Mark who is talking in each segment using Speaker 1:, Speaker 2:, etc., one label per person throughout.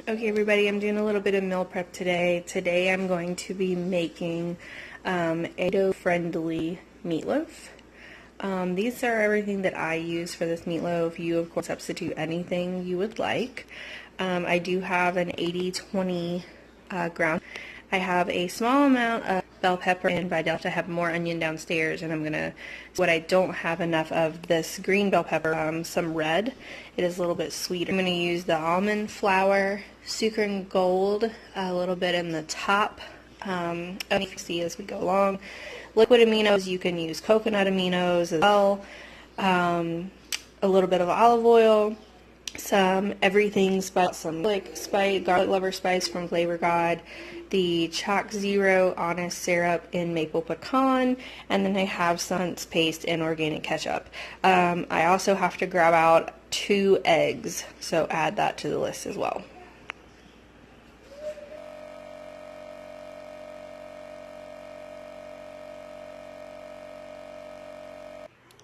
Speaker 1: Okay everybody, I'm doing a little bit of meal prep today. Today I'm going to be making keto-friendly meatloaf. These are everything that I use for this meatloaf. You of course substitute anything you would like. I do have an 80-20 ground. I have a small amount of bell pepper and Vidal to have more onion downstairs, and I'm gonna, what I don't have enough of, this green bell pepper, some red. It is a little bit sweet. I'm gonna use the almond flour, sucre and gold, a little bit in the top, and you can see as we go along. Liquid aminos, you can use coconut aminos as well, a little bit of olive oil, some everything spice, some garlic lover spice from Flavor God, the Chalk Zero Honest syrup in maple pecan, and then I have some paste and organic ketchup. I also have to grab out 2 eggs, so add that to the list as well.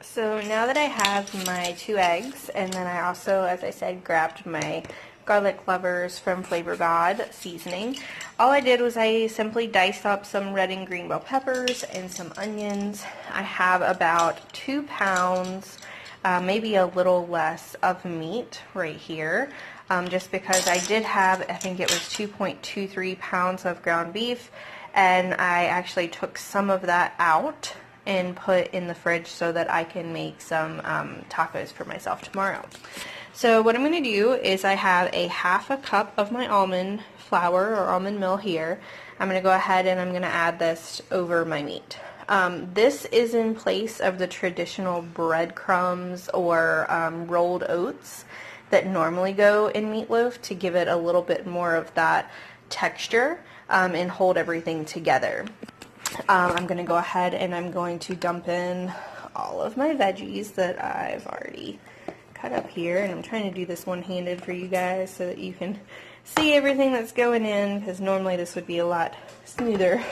Speaker 1: So now that I have my 2 eggs, and then I also, as I said, grabbed my garlic lovers from Flavor God seasoning, all I did was I simply diced up some red and green bell peppers and some onions. I have about 2 pounds, maybe a little less of meat right here, just because I did have, I think it was 2.23 pounds of ground beef, and I actually took some of that out and put in the fridge so that I can make some tacos for myself tomorrow. So what I'm going to do is I have a half a cup of my almond flour or almond meal here. I'm going to go ahead and I'm going to add this over my meat. This is in place of the traditional breadcrumbs or rolled oats that normally go in meatloaf to give it a little bit more of that texture and hold everything together. I'm going to go ahead and I'm going to dump in all of my veggies that I've already cut up here, and I'm trying to do this one-handed for you guys so that you can see everything that's going in, because normally this would be a lot smoother.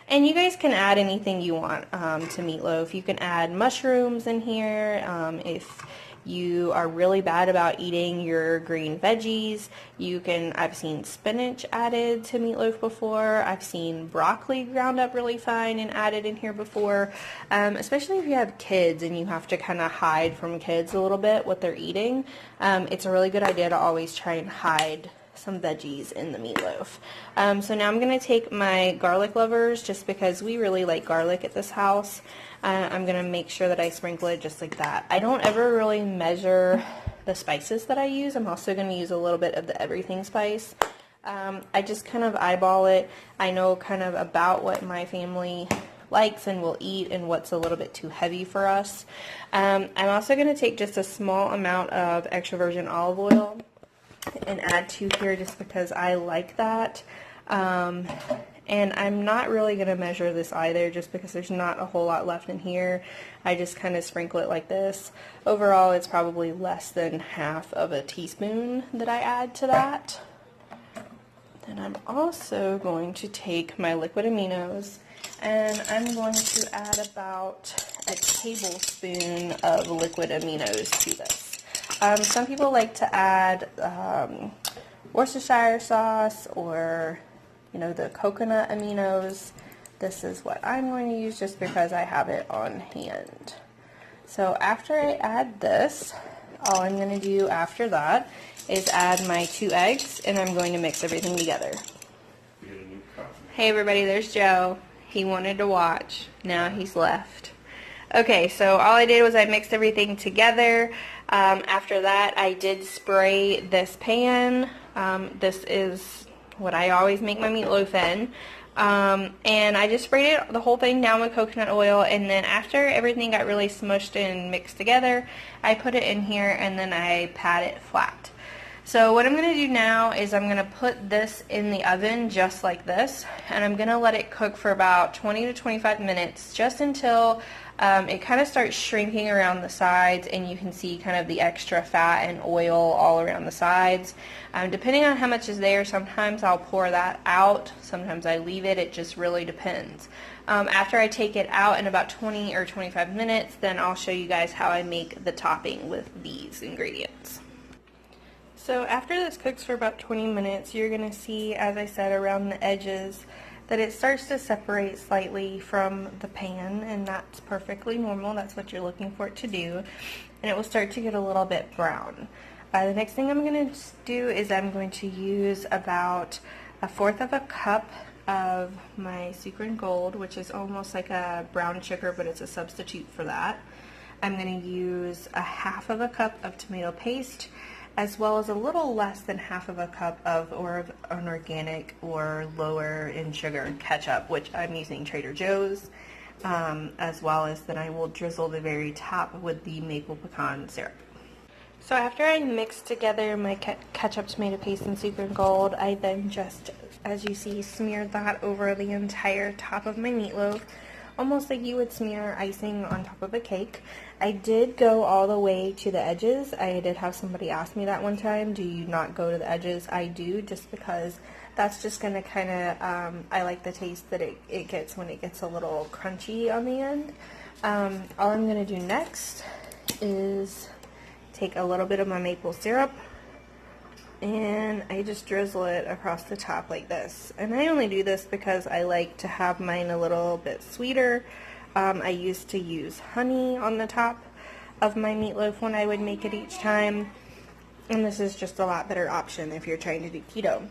Speaker 1: And you guys can add anything you want to meatloaf. You can add mushrooms in here if you are really bad about eating your green veggies. You can, I've seen spinach added to meatloaf before. I've seen broccoli ground up really fine and added in here before. Especially if you have kids and you have to kind of hide from kids a little bit what they're eating. It's a really good idea to always try and hide some veggies in the meatloaf. So now I'm going to take my garlic lovers, just because we really like garlic at this house. I'm going to make sure that I sprinkle it just like that. I don't ever really measure the spices that I use. I'm also going to use a little bit of the everything spice. I just kind of eyeball it. I know kind of about what my family likes and will eat and what's a little bit too heavy for us. I'm also going to take just a small amount of extra virgin olive oil and add to here just because I like that. And I'm not really going to measure this either, just because there's not a whole lot left in here. I just kind of sprinkle it like this. Overall, it's probably less than half of a teaspoon that I add to that. Then I'm also going to take my liquid aminos, and I'm going to add about a tablespoon of liquid aminos to this. Some people like to add Worcestershire sauce or the coconut aminos. This is what I'm going to use just because I have it on hand. So after I add this, all I'm going to do after that is add my 2 eggs, and I'm going to mix everything together. Hey everybody, there's Joe. He wanted to watch. Now he's left. Okay, so all I did was I mixed everything together. After that, I did spray this pan. This is what I always make my meatloaf in. And I just sprayed the whole thing down with coconut oil, and then after everything got really smushed and mixed together, I put it in here and then I pat it flat. So what I'm going to do now is I'm going to put this in the oven just like this, and I'm going to let it cook for about 20 to 25 minutes, just until it kind of starts shrinking around the sides and you can see kind of the extra fat and oil all around the sides. Depending on how much is there, sometimes I'll pour that out, sometimes I leave it, it just really depends. After I take it out in about 20 or 25 minutes, then I'll show you guys how I make the topping with these ingredients. So after this cooks for about 20 minutes, you're going to see, as I said, around the edges that it starts to separate slightly from the pan, and that's perfectly normal. That's what you're looking for it to do. And it will start to get a little bit brown. The next thing I'm going to do is I'm going to use about 1/4 of a cup of my Sucre Gold, which is almost like a brown sugar, but it's a substitute for that. I'm going to use 1/2 of a cup of tomato paste, as well as a little less than 1/2 of a cup of an organic or lower in sugar ketchup, which I'm using Trader Joe's, as well as then I will drizzle the very top with the maple pecan syrup. So after I mix together my ketchup, tomato paste, and Sucre Gold, I then just, as you see, smeared that over the entire top of my meatloaf, almost like you would smear icing on top of a cake. I did go all the way to the edges. I did have somebody ask me that one time, do you not go to the edges? I do, just because that's just going to kind of, I like the taste that it gets when it gets a little crunchy on the end. All I'm going to do next is take a little bit of my maple syrup, and I just drizzle it across the top like this. And I only do this because I like to have mine a little bit sweeter. I used to use honey on the top of my meatloaf when I would make it each time, and this is just a lot better option if you're trying to do keto.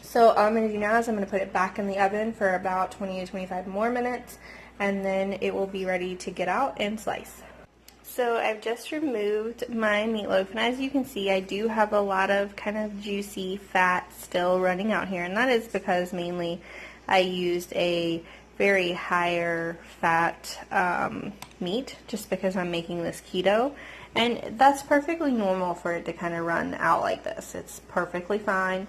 Speaker 1: So all I'm going to do now is I'm going to put it back in the oven for about 20 to 25 more minutes, and then it will be ready to get out and slice. So I've just removed my meatloaf, and as you can see, I do have a lot of kind of juicy fat still running out here, and that is because mainly I used a very higher fat meat, just because I'm making this keto, and that's perfectly normal for it to kind of run out like this. It's perfectly fine.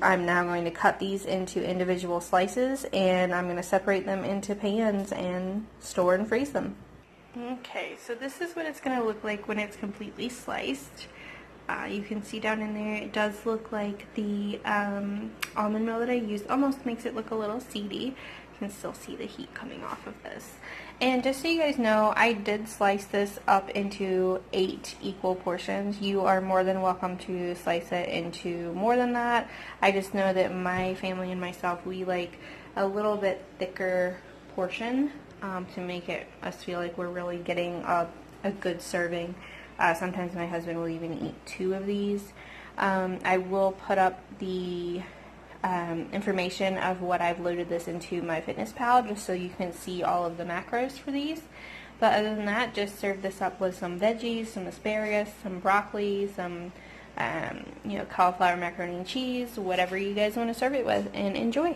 Speaker 1: I'm now going to cut these into individual slices, and I'm going to separate them into pans and store and freeze them. Okay, so this is what it's going to look like when it's completely sliced. You can see down in there, it does look like the almond meal that I used almost makes it look a little seedy. You can still see the heat coming off of this. And just so you guys know, I did slice this up into 8 equal portions. You are more than welcome to slice it into more than that. I just know that my family and myself, we like a little bit thicker portion to make us feel like we're really getting a good serving. Sometimes my husband will even eat 2 of these. I will put up the information of what I've loaded this into my FitnessPal, just so you can see all of the macros for these. But other than that, just serve this up with some veggies, some asparagus, some broccoli, some cauliflower, macaroni and cheese, whatever you guys want to serve it with, and enjoy.